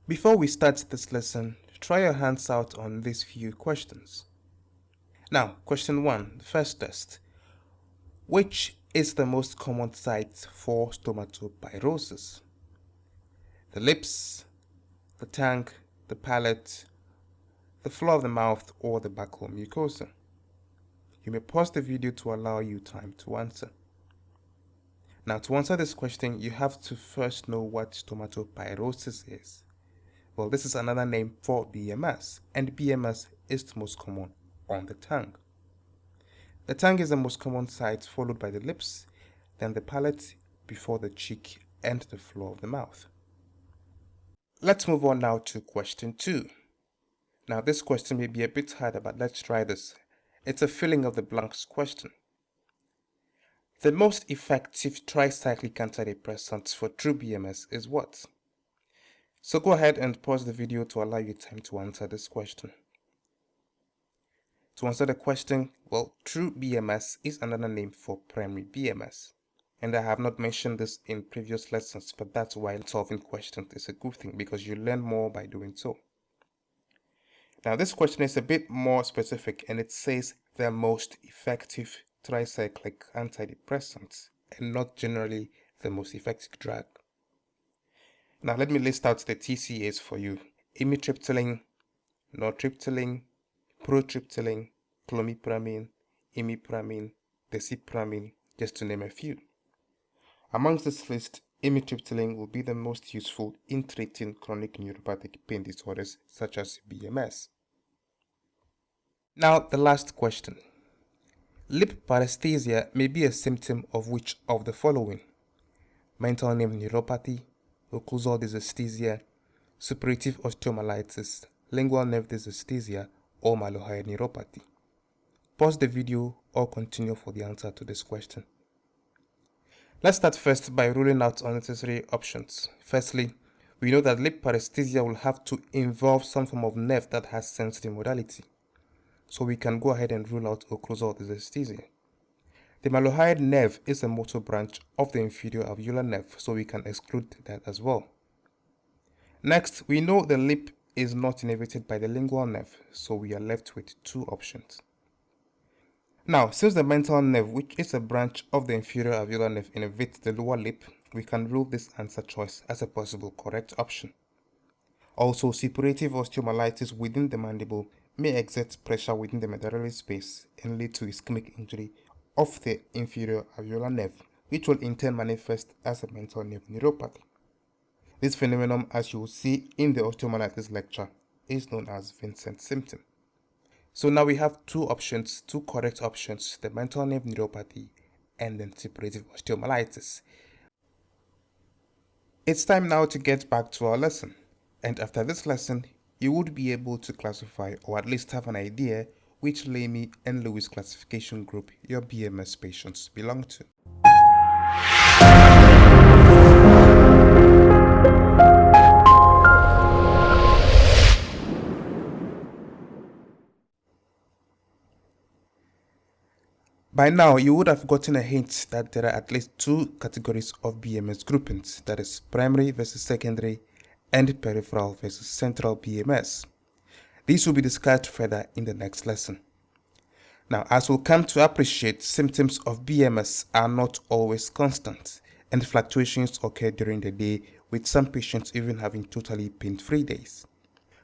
Before we start this lesson, try your hands out on these few questions. Now, question 1, the first test. Which is the most common site for stomatopirosis? The lips, the tongue, the palate, the floor of the mouth, or the buccal mucosa? You may pause the video to allow you time to answer. Now, to answer this question, you have to first know what stomatopirosis is. Well, this is another name for BMS, and BMS is the most common on the tongue. The tongue is the most common site, followed by the lips, then the palate, before the cheek, and the floor of the mouth. Let's move on now to question 2. Now, this question may be a bit harder, but let's try this. It's a filling of the blanks question. The most effective tricyclic antidepressant for true BMS is what? So go ahead and pause the video to allow you time to answer this question. To answer the question, well, true BMS is another name for primary BMS. And I have not mentioned this in previous lessons, but that's why solving questions is a good thing because you learn more by doing so. Now this question is a bit more specific and it says the most effective tricyclic antidepressants and not generally the most effective drug. Now let me list out the TCAs for you. Amitriptyline, nortriptyline, protriptyline, clomipramine, imipramine, desipramine, just to name a few. Amongst this list, amitriptyline will be the most useful in treating chronic neuropathic pain disorders such as BMS. Now the last question. Lip paresthesia may be a symptom of which of the following? Mental nerve neuropathy, occlusal dysesthesia, suppurative osteomyelitis, lingual nerve dysesthesia, or mylohyoid neuropathy. Pause the video or continue for the answer to this question. Let's start first by ruling out unnecessary options. Firstly, we know that lip paresthesia will have to involve some form of nerve that has sensitive modality. So we can go ahead and rule out occlusal dysesthesia. The mylohyoid nerve is a motor branch of the inferior alveolar nerve, so we can exclude that as well. Next, we know the lip is not innervated by the lingual nerve, so we are left with 2 options. Now, since the mental nerve, which is a branch of the inferior alveolar nerve, innervates the lower lip, we can rule this answer choice as a possible correct option. Also, suppurative osteomyelitis within the mandible may exert pressure within the medullary space and lead to ischemic injury of the inferior alveolar nerve, which will in turn manifest as a mental nerve neuropathy. This phenomenon, as you will see in the osteomyelitis lecture, is known as Vincent symptom. So now we have 2 options, 2 correct options, the mental nerve neuropathy and then suppurative osteomyelitis. It's time now to get back to our lesson. And after this lesson, you would be able to classify or at least have an idea which Lamy and Lewis classification group your BMS patients belong to. By now, you would have gotten a hint that there are at least 2 categories of BMS groupings, that is primary versus secondary and peripheral versus central BMS. These will be discussed further in the next lesson. Now, as we'll come to appreciate, symptoms of BMS are not always constant, and fluctuations occur during the day, with some patients even having totally pain-free days.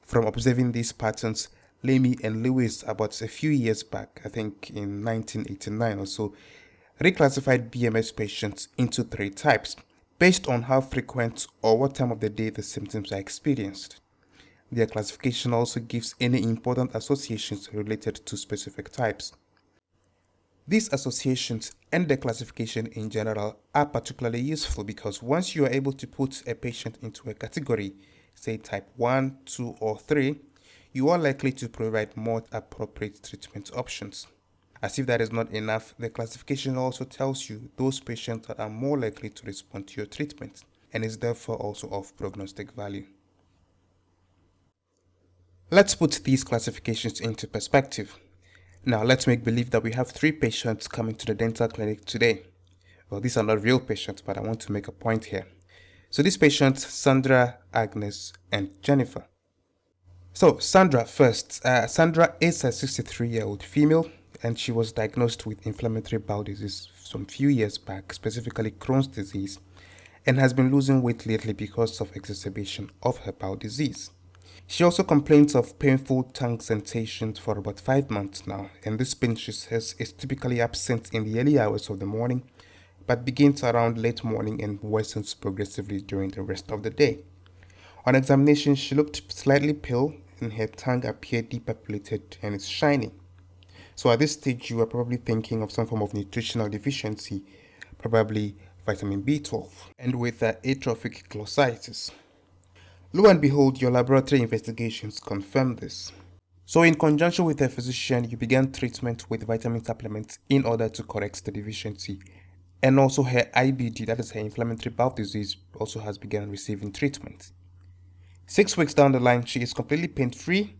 From observing these patterns, Lamy and Lewis, about a few years back, I think in 1989 or so, reclassified BMS patients into 3 types, based on how frequent or what time of the day the symptoms are experienced. Their classification also gives any important associations related to specific types. These associations and the classification in general are particularly useful because once you are able to put a patient into a category, say type 1, 2, or 3, you are likely to provide more appropriate treatment options. As if that is not enough, the classification also tells you those patients that are more likely to respond to your treatment and is therefore also of prognostic value. Let's put these classifications into perspective. Now let's make believe that we have 3 patients coming to the dental clinic today. Well, these are not real patients, but I want to make a point here. So these patients, Sandra, Agnes, and Jennifer. So Sandra first. Sandra is a 63-year-old female, and she was diagnosed with inflammatory bowel disease some few years back, specifically Crohn's disease, and has been losing weight lately because of exacerbation of her bowel disease. She also complains of painful tongue sensations for about 5 months now, and this pain, she says, is typically absent in the early hours of the morning, but begins around late morning and worsens progressively during the rest of the day. On examination, she looked slightly pale and her tongue appeared depopulated and is shiny. So at this stage, you are probably thinking of some form of nutritional deficiency, probably vitamin B12, and with atrophic glossitis. Lo and behold, your laboratory investigations confirm this. So in conjunction with a physician, you began treatment with vitamin supplements in order to correct the deficiency. And also her IBD, that is her inflammatory bowel disease, also has begun receiving treatment. 6 weeks down the line, she is completely pain-free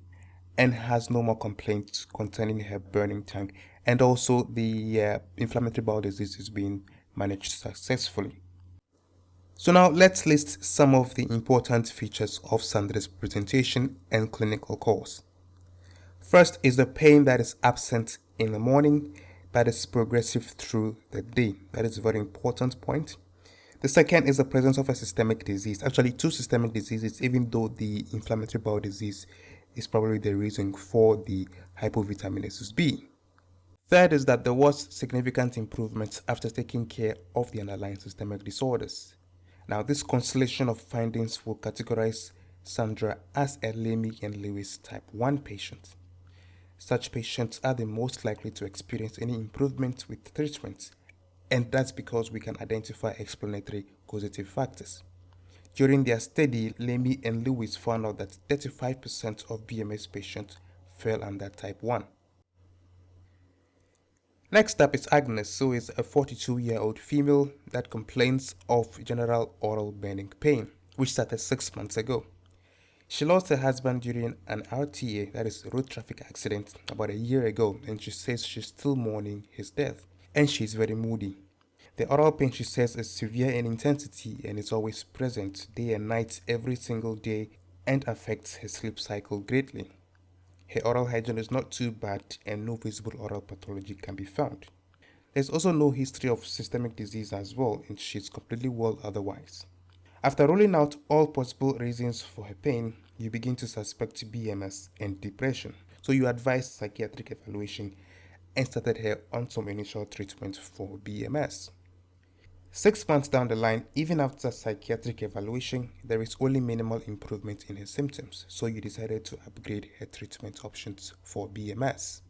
and has no more complaints concerning her burning tongue. And also the inflammatory bowel disease is being managed successfully. So now let's list some of the important features of Sandra's presentation and clinical course. First is the pain that is absent in the morning but is progressive through the day. That is a very important point. The second is the presence of a systemic disease. Actually, two systemic diseases, even though the inflammatory bowel disease is probably the reason for the hypovitaminaceous B. Third is that there was significant improvement after taking care of the underlying systemic disorders. Now, this constellation of findings will categorize Sandra as a Lamy and Lewis type 1 patient. Such patients are the most likely to experience any improvement with treatment, and that's because we can identify explanatory causative factors. During their study, Lamy and Lewis found out that 35% of BMS patients fell under type 1. Next up is Agnes, who is a 42-year-old female that complains of general oral burning pain, which started 6 months ago. She lost her husband during an RTA, that is road traffic accident, about a year ago, and she says she's still mourning his death, and she's very moody. The oral pain, she says, is severe in intensity and is always present day and night every single day and affects her sleep cycle greatly. Her oral hygiene is not too bad and no visible oral pathology can be found. There's also no history of systemic disease as well, and she's completely well otherwise. After ruling out all possible reasons for her pain, you begin to suspect BMS and depression. So you advised psychiatric evaluation and started her on some initial treatment for BMS. 6 months down the line, even after psychiatric evaluation, there is only minimal improvement in her symptoms, so you decided to upgrade her treatment options for BMS.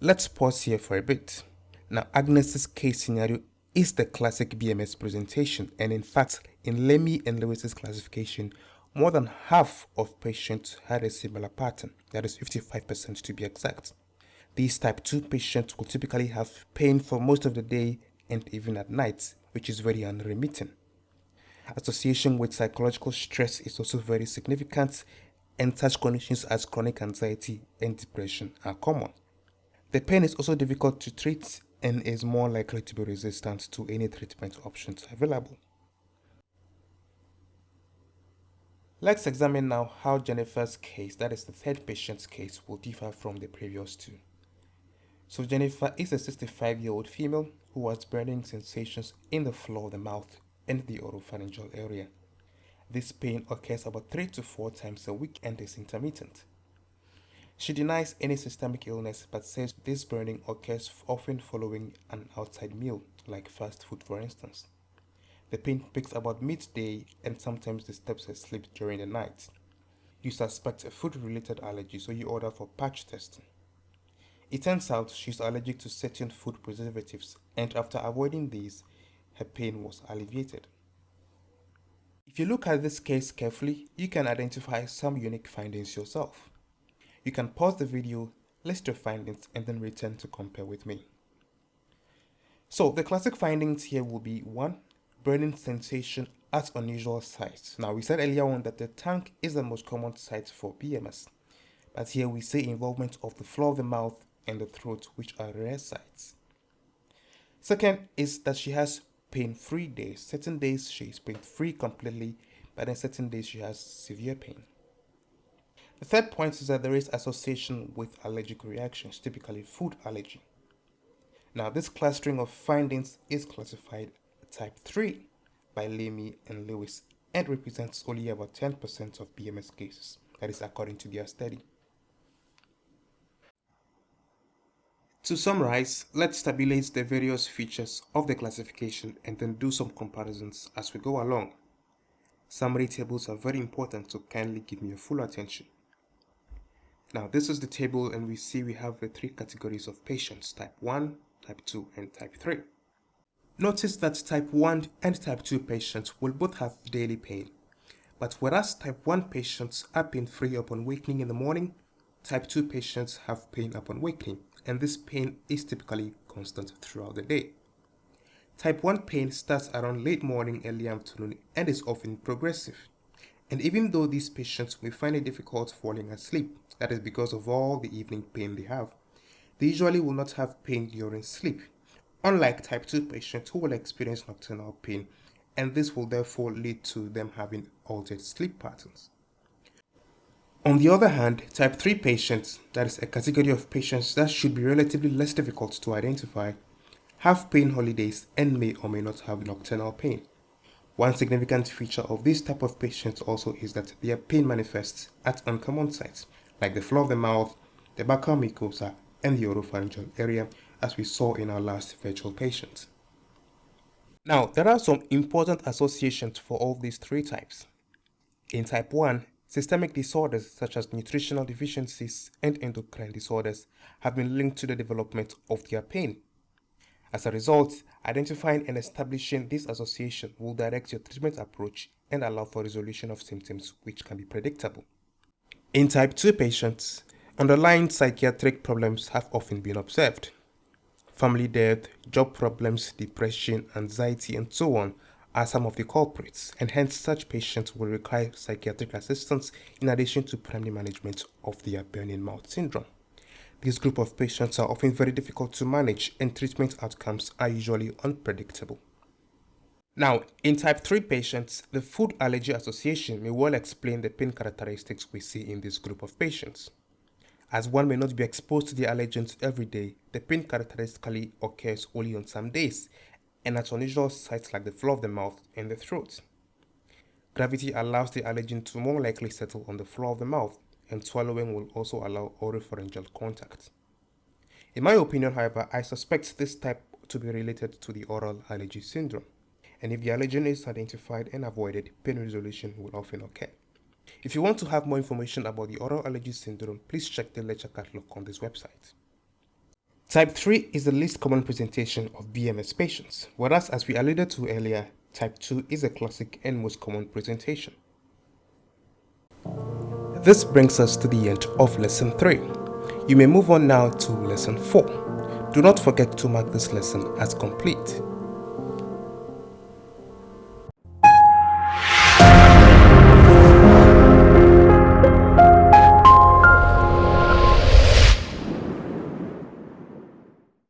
Let's pause here for a bit. Now, Agnes's case scenario is the classic BMS presentation, and in fact, in Lamy and Lewis's classification, more than half of patients had a similar pattern, that is 55% to be exact. These type 2 patients will typically have pain for most of the day and even at night, which is very unremitting. Association with psychological stress is also very significant, and such conditions as chronic anxiety and depression are common. The pain is also difficult to treat and is more likely to be resistant to any treatment options available. Let's examine now how Jennifer's case, that is the third patient's case, will differ from the previous two. So Jennifer is a 65-year-old female who has burning sensations in the floor of the mouth and the oropharyngeal area. This pain occurs about 3 to 4 times a week and is intermittent. She denies any systemic illness but says this burning occurs often following an outside meal, like fast food for instance. The pain peaks about midday and sometimes disturbs her sleep during the night. You suspect a food-related allergy, so you order for patch testing. It turns out she's allergic to certain food preservatives, and after avoiding these, her pain was alleviated. If you look at this case carefully, you can identify some unique findings yourself. You can pause the video, list your findings, and then return to compare with me. So the classic findings here will be 1. Burning sensation at unusual sites. Now we said earlier on that the tongue is the most common site for BMS, but here we say involvement of the floor of the mouth and the throat, which are rare sites. Second is that she has pain-free days. Certain days she is pain-free completely, but then certain days she has severe pain. The third point is that there is association with allergic reactions, typically food allergy. Now, this clustering of findings is classified type 3 by Lamy and Lewis and represents only about 10% of BMS cases. That is according to their study. To summarize, let's tabulate the various features of the classification and then do some comparisons as we go along. Summary tables are very important, so kindly give me your full attention. Now, this is the table, and we see we have the three categories of patients: type 1, type 2, and type 3. Notice that type 1 and type 2 patients will both have daily pain, but whereas type 1 patients are pain-free upon wakening in the morning, type 2 patients have pain upon wakening, and this pain is typically constant throughout the day. Type 1 pain starts around late morning, early afternoon, and is often progressive. And even though these patients may find it difficult falling asleep, that is because of all the evening pain they have, they usually will not have pain during sleep, unlike type 2 patients who will experience nocturnal pain, and this will therefore lead to them having altered sleep patterns. On the other hand, type 3 patients, that is a category of patients that should be relatively less difficult to identify, have pain holidays and may or may not have nocturnal pain. One significant feature of this type of patients also is that their pain manifests at uncommon sites, like the floor of the mouth, the buccal mucosa, and the oropharyngeal area, as we saw in our last virtual patient. Now, there are some important associations for all these three types. In type 1, systemic disorders such as nutritional deficiencies and endocrine disorders have been linked to the development of their pain. As a result, identifying and establishing this association will direct your treatment approach and allow for resolution of symptoms which can be predictable. In type 2 patients, underlying psychiatric problems have often been observed. Family death, job problems, depression, anxiety, and so on are some of the culprits, and hence such patients will require psychiatric assistance in addition to primary management of their burning mouth syndrome. This group of patients are often very difficult to manage, and treatment outcomes are usually unpredictable. Now, in type 3 patients, the food allergy association may well explain the pain characteristics we see in this group of patients. As one may not be exposed to the allergens every day, the pain characteristically occurs only on some days and at unusual sites like the floor of the mouth and the throat. Gravity allows the allergen to more likely settle on the floor of the mouth, and swallowing will also allow oropharyngeal contact. In my opinion, however, I suspect this type to be related to the oral allergy syndrome, and if the allergen is identified and avoided, pain resolution will often occur. If you want to have more information about the oral allergy syndrome, please check the lecture catalog on this website. Type 3 is the least common presentation of BMS patients, whereas as we alluded to earlier, type 2 is a classic and most common presentation. This brings us to the end of lesson 3. You may move on now to lesson 4. Do not forget to mark this lesson as complete.